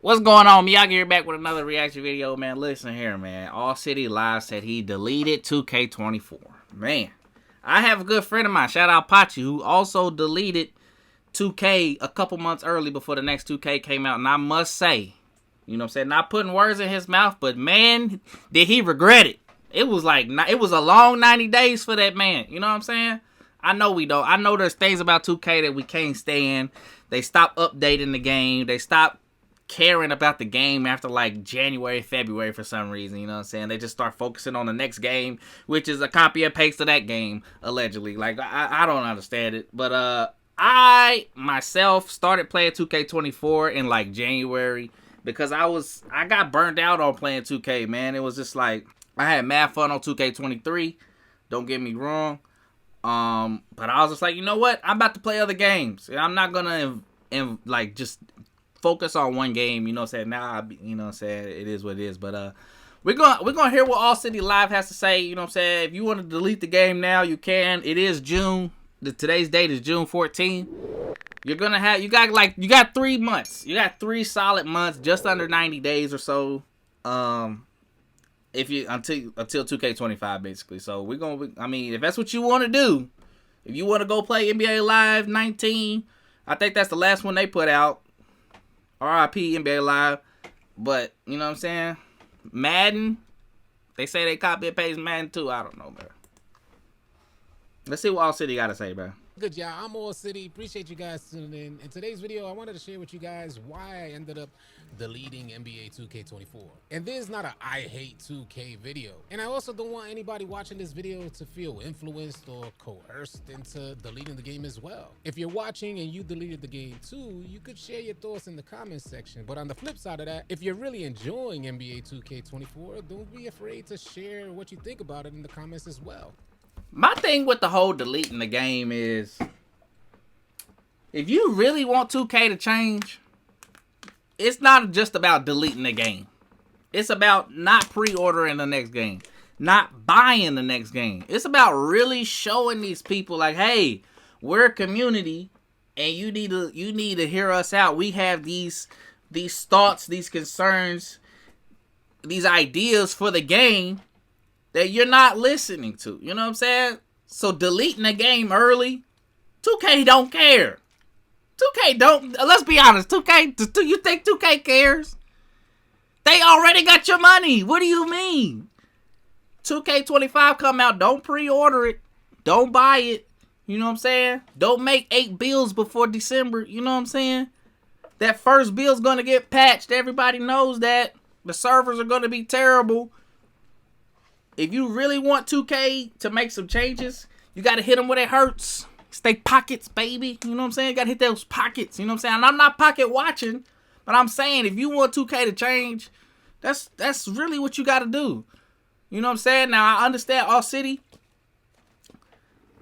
What's going on? Miyagi here back with another reaction video, man. Listen here, man. All City Live said he deleted 2K24. Man, I have a good friend of mine, shout out Pachi, who also deleted 2K a couple months early before the next 2K came out. And I must say, you know what I'm saying, not putting words in his mouth, but man, did he regret it. It was a long 90 days for that man. You know what I'm saying? I know we don't. I know there's things about 2K that we can't stand. They stopped updating the game. They stopped caring about the game after like January, February for some reason, you know what I'm saying? They just start focusing on the next game, which is a copy and paste of that game, allegedly. Like, I don't understand it. But I myself started playing 2K24 in like January because I got burned out on playing 2K, man. It was just like, I had mad fun on 2K23, don't get me wrong. But I was just like, you know what? I'm about to play other games. I'm not gonna like just focus on one game, you know what I'm saying? Now, you know what I'm saying? It is what it is. But we're gonna hear what All City Live has to say, you know what I'm saying? If you want to delete the game now, you can. It is June. Today's date is June 14. You're gonna have you got 3 months. You got 3 solid months, just under 90 days or so. If you until 2K25 basically. So I mean, if that's what you want to do, if you want to go play NBA Live 19, I think that's the last one they put out. RIP NBA Live. But, you know what I'm saying? Madden. They say they copy and paste Madden too. I don't know, bro. Let's see what All City got to say, bro. Good, y'all. I'm All City. Appreciate you guys tuning in. In today's video, I wanted to share with you guys why I ended up deleting NBA 2K24. And this is not a I hate 2K video. And I also don't want anybody watching this video to feel influenced or coerced into deleting the game as well. If you're watching and you deleted the game too, you could share your thoughts in the comments section. But on the flip side of that, if you're really enjoying NBA 2K24, don't be afraid to share what you think about it in the comments as well. My thing with the whole deleting the game is, if you really want 2K to change, it's not just about deleting the game. It's about not pre-ordering the next game, not buying the next game. It's about really showing these people like, hey, we're a community and you need to hear us out. We have these thoughts, these concerns, these ideas for the game that you're not listening to. You know what I'm saying? So deleting the game early, 2K don't care. 2K don't, let's be honest, 2K, do you think 2K cares? They already got your money. What do you mean? 2K25 come out, don't pre-order it. Don't buy it. You know what I'm saying? Don't make 8 bills before December. You know what I'm saying? That first bill's gonna get patched. Everybody knows that. The servers are gonna be terrible. If you really want 2K to make some changes, you got to hit them where it hurts. Stay pockets, baby. You know what I'm saying? Got to hit those pockets. You know what I'm saying? And I'm not pocket watching, but I'm saying if you want 2K to change, that's really what you got to do. You know what I'm saying? Now, I understand All City.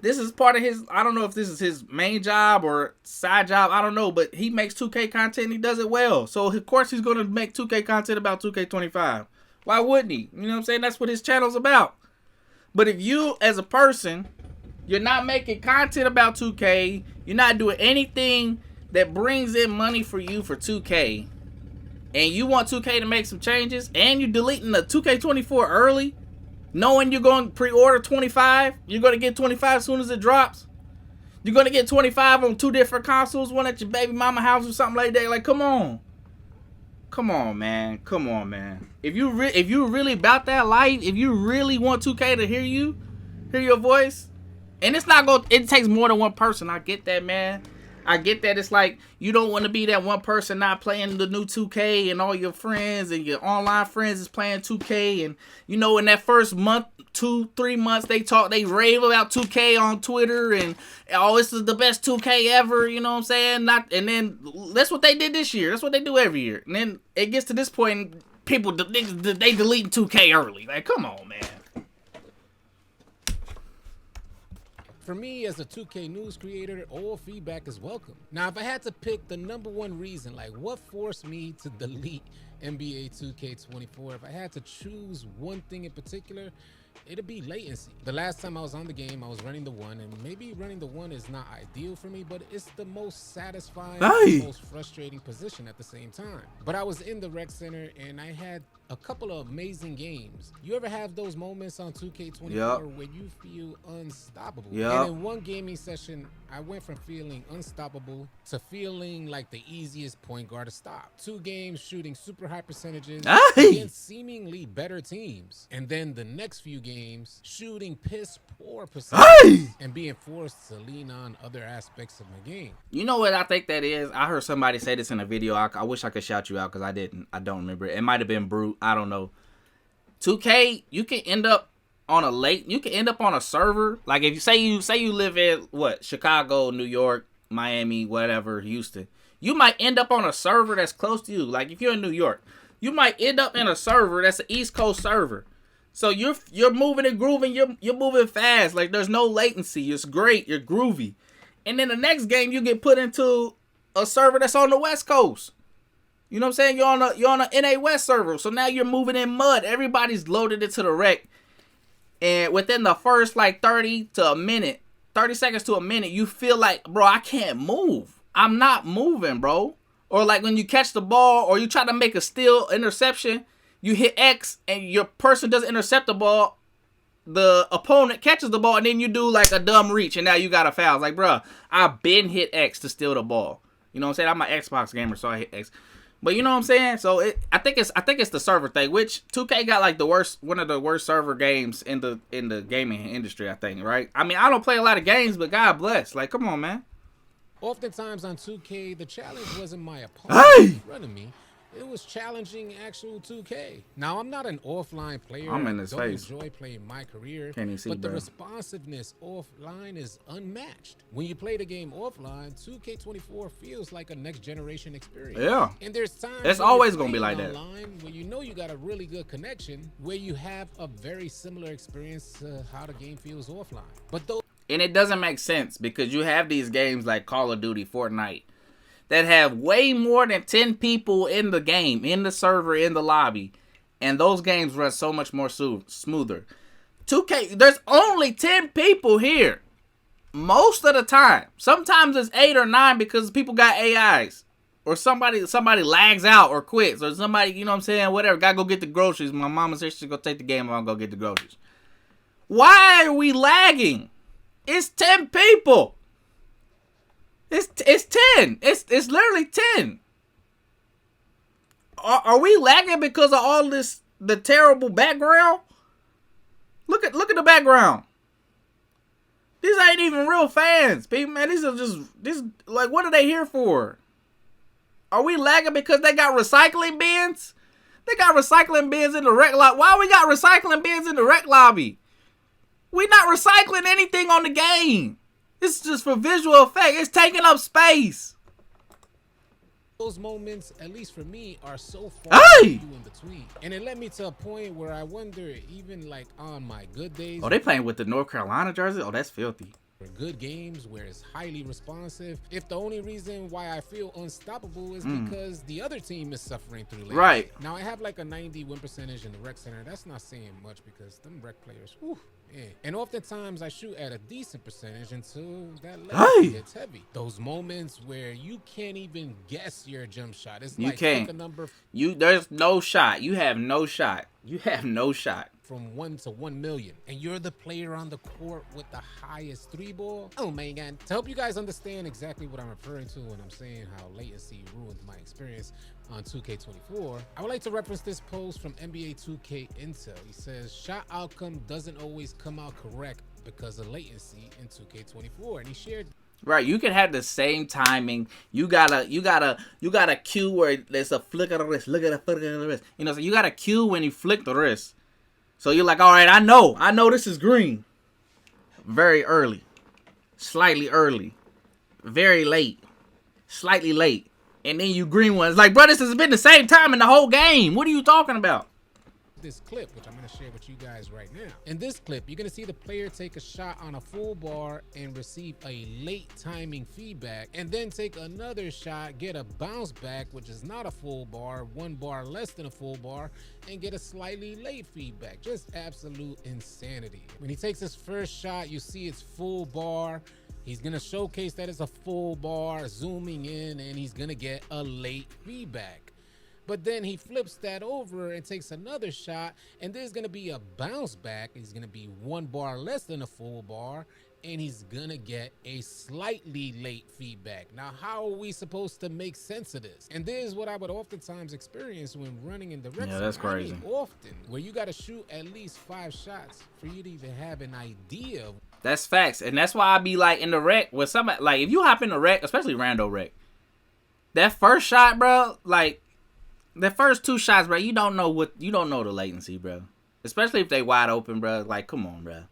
This is part of his, I don't know if this is his main job or side job. I don't know, but he makes 2K content and he does it well. So, of course, he's going to make 2K content about 2K25. Why wouldn't he? You know what I'm saying? That's what his channel's about. But if you, as a person, you're not making content about 2K, you're not doing anything that brings in money for you for 2K, and you want 2K to make some changes, and you're deleting the 2K24 early, knowing you're going to pre-order 25, you're going to get 25 as soon as it drops, you're going to get 25 on 2 different consoles, one at your baby mama house or something like that. Like, come on. Come on, man. Come on, man. If you really about that life, if you really want 2K to hear your voice, and it takes more than one person. I get that, man. I get that. It's like you don't want to be that one person not playing the new 2K and all your friends and your online friends is playing 2K, and you know, in that first month, 2-3 months, they rave about 2K on Twitter and, oh, this is the best 2K ever, you know what I'm saying? And then that's what they did this year. That's what they do every year. And then it gets to this point, people they deleting 2K early. Like, come on, man. For me, as a 2K news creator, all feedback is welcome. Now, if I had to pick the #1 reason, like what forced me to delete NBA 2K24, if I had to choose one thing in particular, it'd be latency. The last time I was on the game, I was running the 1, and maybe running the 1 is not ideal for me, but it's the most satisfying, Hey. the most frustrating position at the same time. But I was in the rec center, and I had a couple of amazing games. You ever have those moments on 2K24 Yep. where you feel unstoppable? Yep. And in one gaming session, I went from feeling unstoppable to feeling like the easiest point guard to stop. 2 games shooting super high percentages Hey. against seemingly better teams. And then the next few games shooting piss poor percentages and being forced to lean on other aspects of my game. You know what I think that is? I heard somebody say this in a video. I wish I could shout you out because I didn't. I don't remember it. It might have been Brute. I don't know. 2K, you can end up on a server. Like if you say you live in what, Chicago, New York, Miami, whatever, Houston. You might end up on a server that's close to you. Like if you're in New York, you might end up in a server that's an East Coast server. So you're moving and grooving. You're moving fast. Like there's no latency. It's great. You're groovy. And then the next game you get put into a server that's on the West Coast. You know what I'm saying? You're on a NA West server. So now you're moving in mud. Everybody's loaded into the wreck. And within the first like 30 seconds to a minute, you feel like, bro, I can't move. I'm not moving, bro. Or like when you catch the ball or you try to make a steal interception, you hit X and your person doesn't intercept the ball. The opponent catches the ball and then you do like a dumb reach and now you got a foul. It's like, bro, I've been hit X to steal the ball. You know what I'm saying? I'm an Xbox gamer, so I hit X. But you know what I'm saying? So I think it's the server thing, which 2K got like one of the worst server games in the gaming industry, I think, right? I mean, I don't play a lot of games, but God bless. Like, come on, man. Oftentimes on 2K, the challenge wasn't my opponent in front of me. It was challenging actual 2K. Now, I'm not an offline player. I'm in his I don't face. enjoy playing my career. Can't even see, but the bro. responsiveness offline is unmatched. When you play the game offline, 2K24 feels like a next generation experience. Yeah. And there's times It's when always you're gonna be playing like that. online where you know you got a really good connection, where you have a very similar experience to how the game feels offline. But those And it doesn't make sense because you have these games like Call of Duty, Fortnite, that have way more than 10 people in the game, in the server, in the lobby. And those games run so much more smoother. 2K, there's only 10 people here. Most of the time. Sometimes it's 8 or 9 because people got AIs. Or somebody lags out or quits. Or somebody, you know what I'm saying, whatever. Gotta go get the groceries. My mama said she's gonna take the game. I'm gonna go get the groceries. Why are we lagging? It's 10 people. It's 10. It's literally 10. Are we lagging because of all this, the terrible background? Look at the background. These ain't even real fans, people, man. These like, what are they here for? Are we lagging because they got recycling bins? They got recycling bins in the rec lobby. Why we got recycling bins in the rec lobby? We not recycling anything on the game. It's just for visual effect. It's taking up space. Those moments, at least for me, are so far in between. And it led me to a point where I wonder, even like on my good days. Oh, they playing with the North Carolina jersey? Oh, that's filthy. For good games where it's highly responsive, if the only reason why I feel unstoppable is because the other team is suffering through latency. Right. Now, I have like a 90 win percentage in the rec center. That's not saying much because them rec players, whew, yeah. And oftentimes I shoot at a decent percentage until that latency gets heavy. Those moments where you can't even guess your jump shot. It's like pick a number. There's no shot. You have no shot. You have no shot. From 1 to 1 million, and you're the player on the court with the highest 3-ball. Oh my God. To help you guys understand exactly what I'm referring to when I'm saying how latency ruined my experience on 2K24, I would like to reference this post from NBA 2K Intel. He says, shot outcome doesn't always come out correct because of latency in 2K24. And he shared, right, you can have the same timing. You got a cue where there's a flick of the wrist. Look at the flick of the wrist. You know, so you got a cue when you flick the wrist. So you're like, all right, I know this is green. Very early, slightly early, very late, slightly late, and then you green ones. Like, bro, this has been the same time in the whole game. What are you talking about? this clip, which I'm going to share with you guys right now. In this clip, you're going to see the player take a shot on a full bar and receive a late timing feedback, and then take another shot, get a bounce back, which is not a full bar, 1 bar less than a full bar, and get a slightly late feedback. Just absolute insanity. When he takes his first shot, you see it's full bar. He's going to showcase that it's a full bar, zooming in, and he's going to get a late feedback. But then he flips that over and takes another shot, and there's going to be a bounce back. He's going to be 1 bar less than a full bar, and he's going to get a slightly late feedback. Now, how are we supposed to make sense of this? And this is what I would oftentimes experience when running in the rec. Yeah, that's crazy. I mean, often, where you got to shoot at least 5 shots for you to even have an idea of. That's facts. And that's why I be like in the rec with somebody, like if you hop in the rec, especially rando rec, that first shot, bro, like, the first 2 shots, bro, you don't know the latency, bro. Especially if they wide open, bro. Like, come on, bro.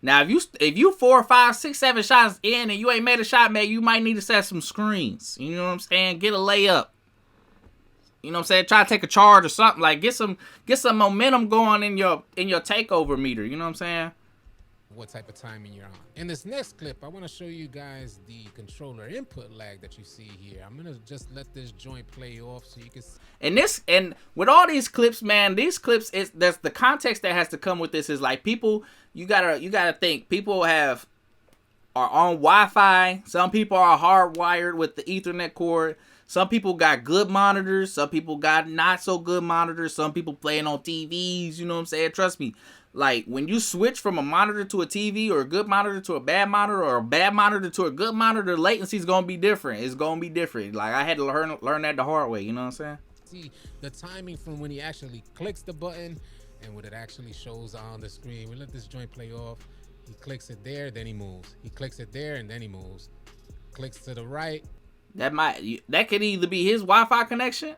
Now, if you 4, 5, 6, 7 shots in and you ain't made a shot, man, you might need to set some screens. You know what I'm saying? Get a layup. You know what I'm saying? Try to take a charge or something. Like, get some momentum going in your takeover meter. You know what I'm saying? What type of timing you're on. In this next clip, I want to show you guys the controller input lag that you see here. I'm gonna just let this joint play off so you can see. And with all these clips, man, these clips there's the context that has to come with this is like people, you gotta think people are on Wi-Fi. Some people are hardwired with the Ethernet cord. Some people got good monitors. Some people got not so good monitors. Some people playing on TVs. You know what I'm saying? Trust me. Like, when you switch from a monitor to a TV or a good monitor to a bad monitor or a bad monitor to a good monitor, latency is going to be different. It's going to be different. Like, I had to learn that the hard way. You know what I'm saying? See the timing from when he actually clicks the button and when it actually shows on the screen. We let this joint play off. He clicks it there, then he moves. He clicks it there, and then he moves. Clicks to the right. That could either be his Wi-Fi connection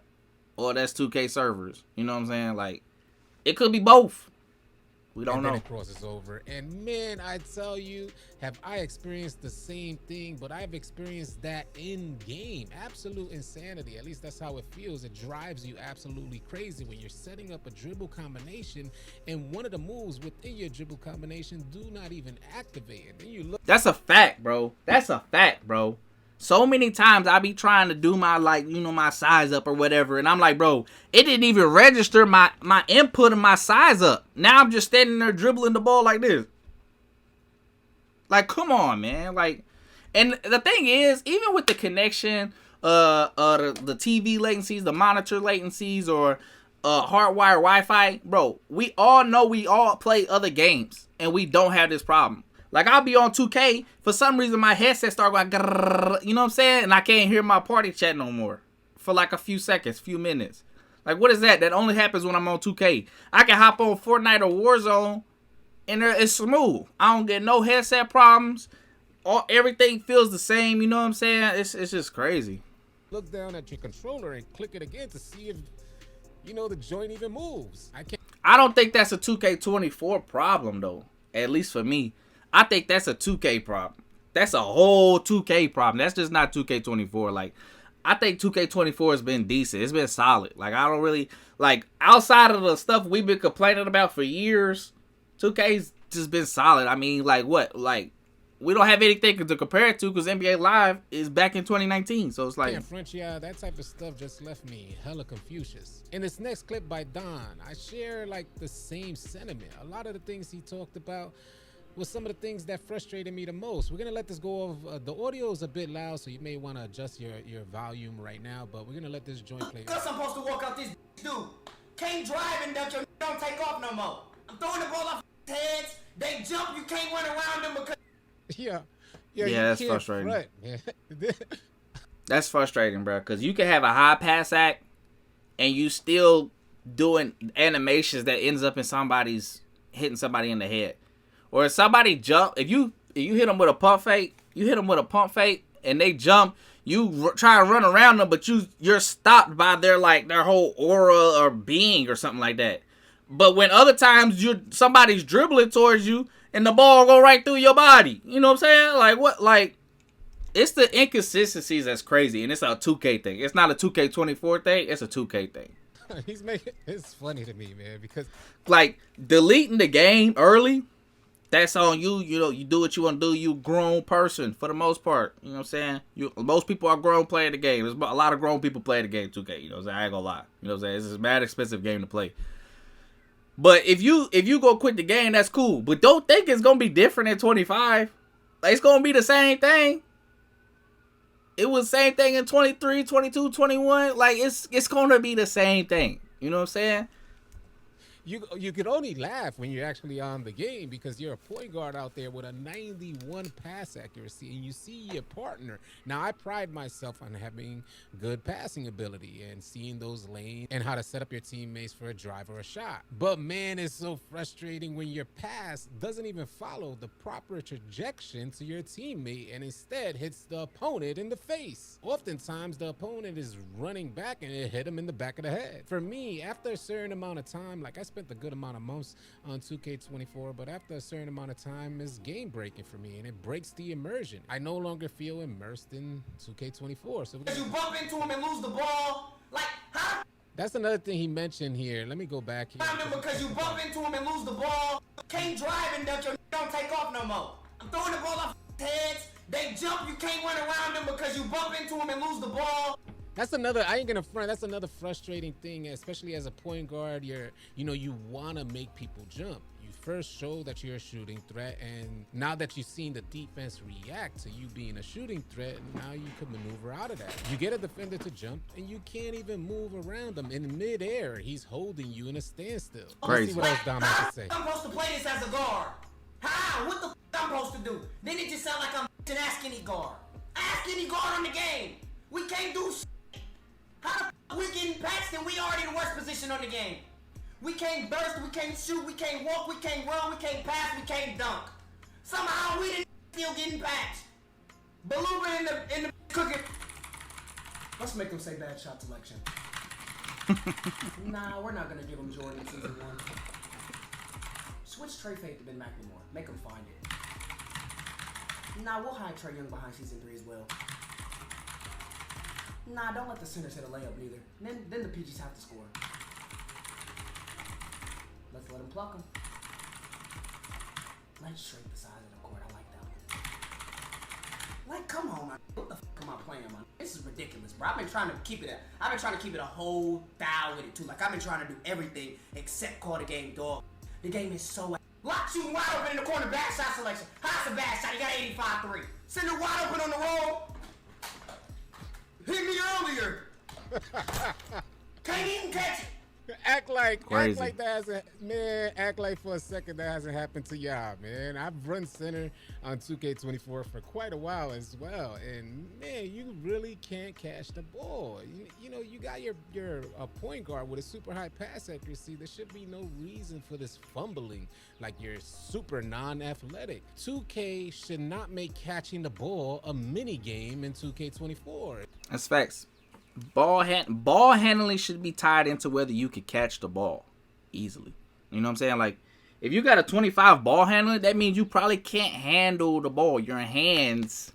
or that's 2K servers. You know what I'm saying? Like, it could be both. We don't know. And then it crosses over. And man, I tell you, have I experienced the same thing, but I've experienced that in game. Absolute insanity. At least that's how it feels. It drives you absolutely crazy when you're setting up a dribble combination and one of the moves within your dribble combination do not even activate. And then you look. That's a fact, bro. That's a fact, bro. So many times I be trying to do my, like, you know, my size up or whatever. And I'm like, bro, it didn't even register my input and my size up. Now I'm just standing there dribbling the ball like this. Like, come on, man. Like, and the thing is, even with the connection, the TV latencies, the monitor latencies, or hardwire Wi-Fi, bro, we all know we all play other games and we don't have this problem. Like, I'll be on 2K. For some reason, my headset start going, grrr, you know what I'm saying? And I can't hear my party chat no more. For like a few seconds, few minutes. Like, what is that? That only happens when I'm on 2K. I can hop on Fortnite or Warzone, and it's smooth. I don't get no headset problems. Everything feels the same, you know what I'm saying? It's just crazy. Look down at your controller and click it again to see if, you know, the joint even moves. I don't think that's a 2K24 problem, though. At least for me. I think that's a 2K problem. That's a whole 2K problem. That's just not 2K24. Like, I think 2K24 has been decent. It's been solid. Like, I don't really, like, outside of the stuff we've been complaining about for years, 2K's just been solid. I mean, like, what? Like, we don't have anything to compare it to because NBA Live is back in 2019. So it's like, yeah, French, yeah, that type of stuff just left me hella Confucius. In this next clip by Don, I share, like, the same sentiment. A lot of the things he talked about was some of the things that frustrated me the most. We're gonna let this go off. The audio is a bit loud, so you may want to adjust your volume right now, but we're gonna let this joint play. Cause I'm supposed to walk out this dude. Can't drive and your don't take off no more. I'm throwing the ball off heads. They jump, you can't run around them because yeah, that's frustrating. Yeah. That's frustrating, bro, because you can have a high pass act and you still doing animations that ends up in hitting somebody in the head. Or if somebody jump, if you hit them with a pump fake, and they jump, you try to run around them, but you're stopped by their whole aura or being or something like that. But when other times somebody's dribbling towards you and the ball go right through your body, you know what I'm saying? Like what? Like, it's the inconsistencies that's crazy, and it's a 2K thing. It's not a 2K24 thing. It's a 2K thing. He's making it's funny to me, man, because Like deleting the game early, that's on you. You know, you do what you want to do. You a grown person for the most part. You know what I'm saying? Most people are grown playing the game. There's a lot of grown people playing the game 2K. You know what I'm saying? I ain't gonna lie. You know what I'm saying? It's a mad expensive game to play. But if you go quit the game, that's cool. But don't think it's gonna be different at 25. Like, it's gonna be the same thing. It was the same thing in 23, 22, 21. Like, it's gonna be the same thing. You know what I'm saying? you could only laugh when you're actually on the game because you're a point guard out there with a 91 pass accuracy and you see your partner. Now, I pride myself on having good passing ability and seeing those lanes and how to set up your teammates for a drive or a shot. But man, it's so frustrating when your pass doesn't even follow the proper trajectory to your teammate and instead hits the opponent in the face. Oftentimes, the opponent is running back and it hit him in the back of the head. For me, after a certain amount of time, like I spent a good amount of months on 2K24, but after a certain amount of time, it's game breaking for me and it breaks the immersion. I no longer feel immersed in 2K24. So you bump into him and lose the ball, like how? That's another thing he mentioned here. Let me go back here. Because you bump into him and lose the ball, can't drive and don't take off no more. I'm throwing the ball off heads. They jump, you can't run around them because you bump into him and lose the ball. That's another, I ain't gonna front, that's another frustrating thing, especially as a point guard. You want to make people jump. You first show that you're a shooting threat, and now that you've seen the defense react to you being a shooting threat, now you can maneuver out of that. You get a defender to jump, and you can't even move around him. In midair, he's holding you in a standstill. Crazy. Let's see what else Dom has to say. I'm supposed to play this as a guard. How? What the f I'm supposed to do? Then it just sound like I'm an ask any guard. Ask any guard on the game. We can't do shit. How the f we getting patched and we already in the worst position on the game? We can't burst, we can't shoot, we can't walk, we can't run, we can't pass, we can't dunk. Somehow we didn't still getting patched. Beluga in the cooking. Let's make them say bad shot selection. Nah, we're not gonna give him Jordan season 1. Switch Trey Fate to Ben McLemore. Make him find it. Nah, we'll hide Trey Young behind season 3 as well. Nah, don't let the centers hit a layup neither. Then the PGs have to score. Let's let him pluck him. Let's shrink the size of the court. I like that one. Like, come on, man. What the f am I playing, man? This is ridiculous, bro. I've been trying to keep it a whole dial with it too. Like, I've been trying to do everything except call the game dog. The game is so lock shooting wide open in the corner, bad shot selection. How's a bad shot? You got 85-3. Send it wide open on the roll. Hit me earlier. Can't even catch it. Act like that hasn't, man, act like for a second that hasn't happened to y'all, man. I've run center on 2K24 for quite a while as well, and man, you really can't catch the ball. You know, you got your point guard with a super high pass accuracy. There should be no reason for this fumbling like you're super non-athletic. 2K should not make catching the ball a mini game in 2K24. That's facts. Ball handling should be tied into whether you could catch the ball easily. You know what I'm saying? Like, if you got a 25 ball handling, that means you probably can't handle the ball. Your hands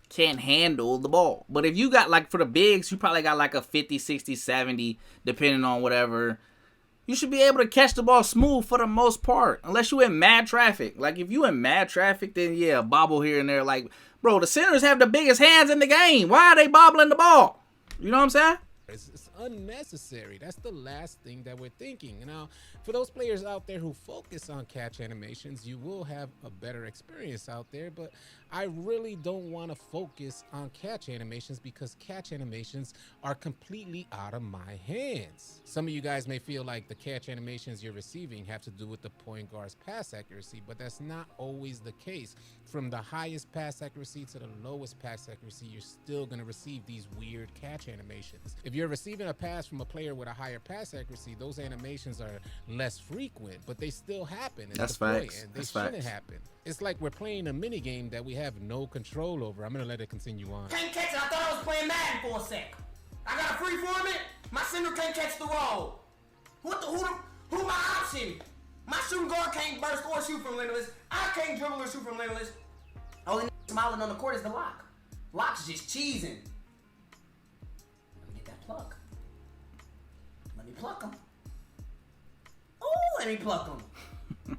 can't handle the ball. But if you got, like, for the bigs, you probably got like a 50, 60, 70, depending on whatever. You should be able to catch the ball smooth for the most part, unless you in mad traffic. Like, if you in mad traffic, then yeah, bobble here and there. Like, bro, the centers have the biggest hands in the game. Why are they bobbling the ball? You know what I'm saying? It's unnecessary. That's the last thing that we're thinking. Now, for those players out there who focus on catch animations, you will have a better experience out there, but I really don't want to focus on catch animations because catch animations are completely out of my hands. Some of you guys may feel like the catch animations you're receiving have to do with the point guard's pass accuracy, but that's not always the case. From the highest pass accuracy to the lowest pass accuracy, you're still going to receive these weird catch animations. If you're receiving a pass from a player with a higher pass accuracy, those animations are less frequent, but they still happen. That's facts. And they shouldn't happen. It's like we're playing a mini game that we have no control over. I'm going to let it continue on. Can't catch it. I thought I was playing Madden for a sec. I got a free form it. My center can't catch the roll. Who my option? My shooting guard can't burst or shoot from limitless. I can't dribble or shoot from limitless. Only smiling on the court is the lock. Lock's just cheesing. Let me get that plug. Let me pluck him. Oh, let me pluck him.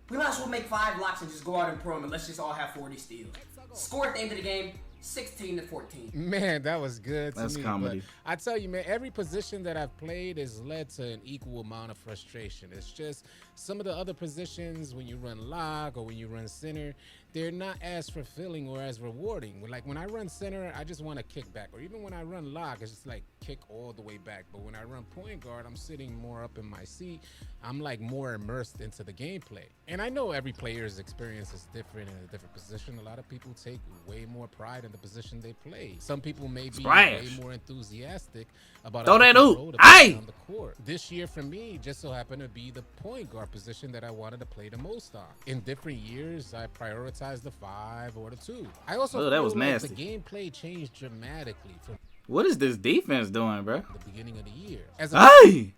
We might as well make 5 blocks and just go out and pro him, and let's just all have 40 steals. Score at the end of the game, 16-14. Man, that was good to That's me. comedy. But I tell you, man, every position that I've played has led to an equal amount of frustration. It's just some of the other positions, when you run lock or when you run center, they're not as fulfilling or as rewarding. Like when I run center, I just want to kick back. Or even when I run lock, it's just like kick all the way back. But when I run point guard, I'm sitting more up in my seat. I'm like more immersed into the gameplay. And I know every player's experience is different in a different position. A lot of people take way more pride in the position they play. Some people may be way more enthusiastic about throw that role oop. to play Aye. on the court. This year for me just so happened to be the point guard position that I wanted to play the most on. In different years, I prioritized the 5 or the 2. I also Oh, that feel was like nasty. the gameplay changed dramatically from What is this defense doing, bro? the beginning of the year. Hey!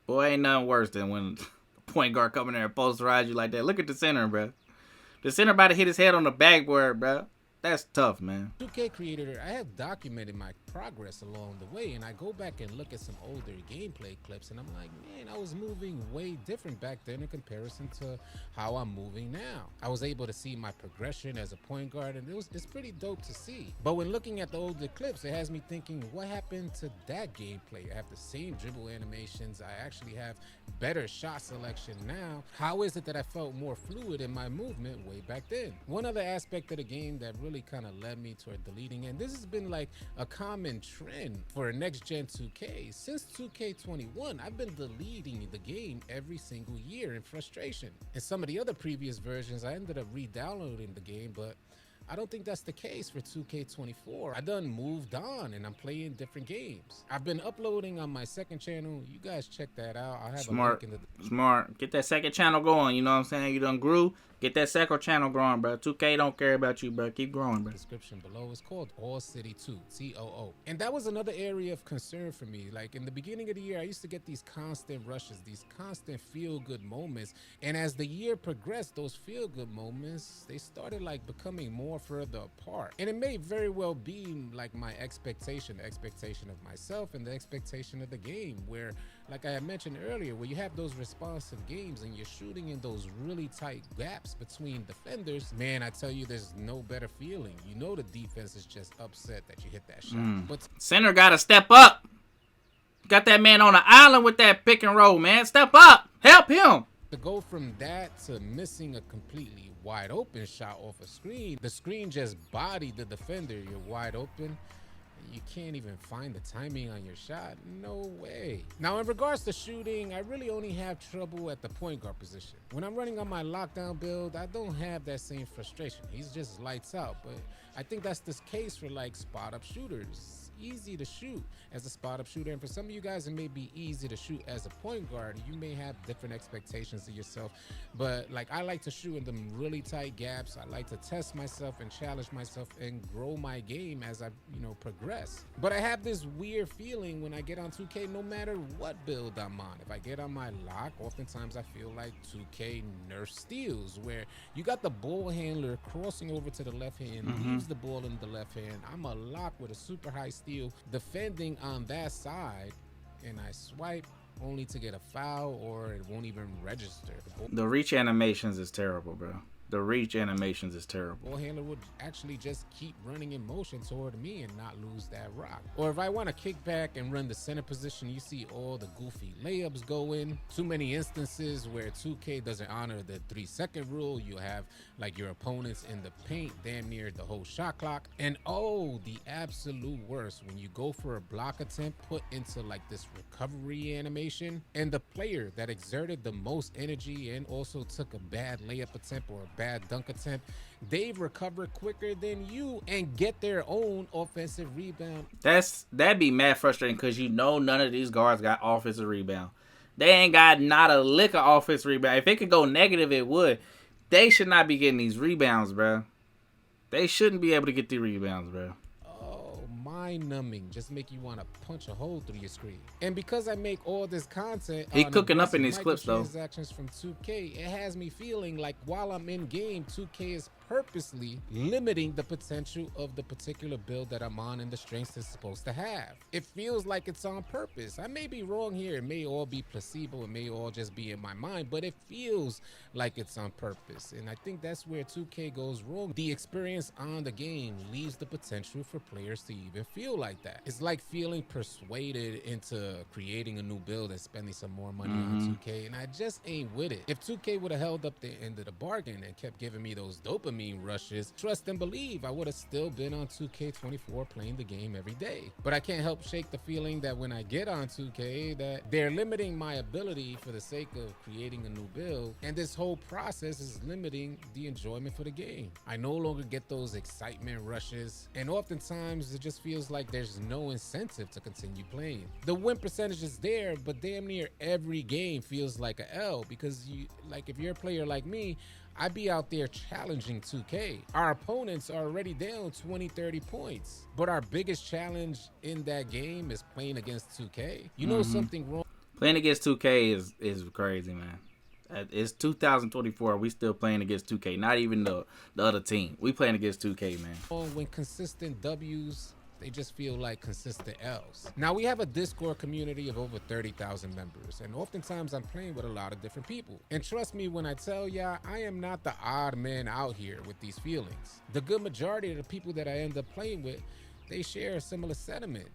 Boy, ain't nothing worse than when the point guard come in there and posterize you like that. Look at the center, bro. The center about to hit his head on the backboard, bro. That's tough, man. 2K creator, I have documented my progress along the way, and I go back and look at some older gameplay clips, and I'm like, man, I was moving way different back then in comparison to how I'm moving now. I was able to see my progression as a point guard, and it's pretty dope to see. But when looking at the older clips, it has me thinking, what happened to that gameplay? I have the same dribble animations. I actually have better shot selection now. How is it that I felt more fluid in my movement way back then? One other aspect of the game that really kind of led me toward deleting, and this has been like a common trend for next gen 2K. Since 2K21, I've been deleting the game every single year in frustration. In some of the other previous versions, I ended up re-downloading the game, but I don't think that's the case for 2K24. I done moved on and I'm playing different games. I've been uploading on my second channel. You guys check that out. I'll have a link in the Smart. Get that second channel going. You know what I'm saying? You done grew. Get that second channel growing, bro. 2K don't care about you, bro. Keep growing, bro. description below. It's called All City 2, TOO. And that was another area of concern for me. Like in the beginning of the year, I used to get these constant rushes, these constant feel-good moments. And as the year progressed, those feel-good moments, they started like becoming more further apart. And it may very well be like my expectation, the expectation of myself and the expectation of the game, where, like I had mentioned earlier, where you have those responsive games and you're shooting in those really tight gaps between defenders, man, I tell you, there's no better feeling. You know the defense is just upset that you hit that shot. But center got to step up. Got that man on an island with that pick and roll, man. Step up. Help him. to go from that to missing a completely wide open shot off a screen, the screen just bodied the defender. You're wide open. You can't even find the timing on your shot. No way. Now, in regards to shooting, I really only have trouble at the point guard position. When I'm running on my lockdown build, I don't have that same frustration. He's just lights out. But I think that's the case for like spot up shooters. Easy to shoot as a spot up shooter, and for some of you guys it may be easy to shoot as a point guard. You may have different expectations of yourself, but like I like to shoot in them really tight gaps. I like to test myself and challenge myself and grow my game as I progress. But I have this weird feeling when I get on 2K, no matter what build I'm on. If I get on my lock, oftentimes I feel like 2K nerfs steals, where you got the ball handler crossing over to the left hand, leaves the ball in the left hand. I'm a lock with a super high steal defending on that side, and I swipe only to get a foul, or it won't even register. The reach animations is terrible, bro. The reach animations is terrible. Ball handler would actually just keep running in motion toward me and not lose that rock. Or if I want to kick back and run the center position, you see all the goofy layups go in. Too many instances where 2K doesn't honor the 3-second rule. You have like your opponents in the paint damn near the whole shot clock. And oh, the absolute worst, when you go for a block attempt put into like this recovery animation, and the player that exerted the most energy and also took a bad layup attempt or a bad dunk attempt, they recover quicker than you and get their own offensive rebound. That'd be mad frustrating, because none of these guards got offensive rebound. They ain't got not a lick of offensive rebound. If it could go negative, it would. They should not be getting these rebounds, bro. They shouldn't be able to get the rebounds, bro. Mind numbing, just make you want to punch a hole through your screen. And because I make all this content, he cooking up in these clips though. Transactions from 2K, it has me feeling like while I'm in game, 2K is purposely limiting the potential of the particular build that I'm on and the strengths it's supposed to have. It feels like it's on purpose. I may be wrong here. It may all be placebo. It may all just be in my mind, but it feels like it's on purpose. And I think that's where 2K goes wrong. The experience on the game leaves the potential for players to even feel like that. It's like feeling persuaded into creating a new build and spending some more money on 2K, and I just ain't with it. If 2K would have held up the end of the bargain and kept giving me those dopamine rushes, trust and believe I would have still been on 2K24 playing the game every day. But I can't help shake the feeling that when I get on 2K that they're limiting my ability for the sake of creating a new build, and this whole process is limiting the enjoyment for the game. I no longer get those excitement rushes, and oftentimes it just feels like there's no incentive to continue playing. The win percentage is there, but damn near every game feels like a L, because if you're a player like me, I'd be out there challenging 2K. Our opponents are already down 20-30 points, but our biggest challenge in that game is playing against 2K. You know something wrong. Playing against 2K is crazy, man. It's 2024. We still playing against 2K. Not even the other team. We playing against 2K, man. When consistent W's, they just feel like consistent L's. Now, we have a Discord community of over 30,000 members, and oftentimes I'm playing with a lot of different people. And trust me when I tell ya, I am not the odd man out here with these feelings. The good majority of the people that I end up playing with, they share a similar sentiment.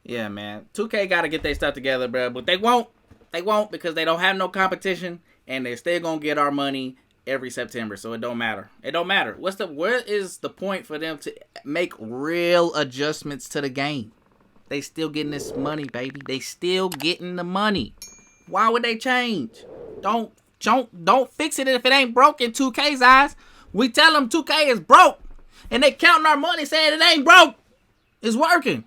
Yeah, man. 2K got to get their stuff together, bro. But they won't. They won't, because they don't have no competition, and they're still going to get our money every September, so it don't matter. It don't matter. Where is the point for them to make real adjustments to the game? They still getting this money, baby. They still getting the money. Why would they change? Don't fix it if it ain't broke in 2K's eyes. We tell them 2K is broke, and they counting our money saying it ain't broke. It's working.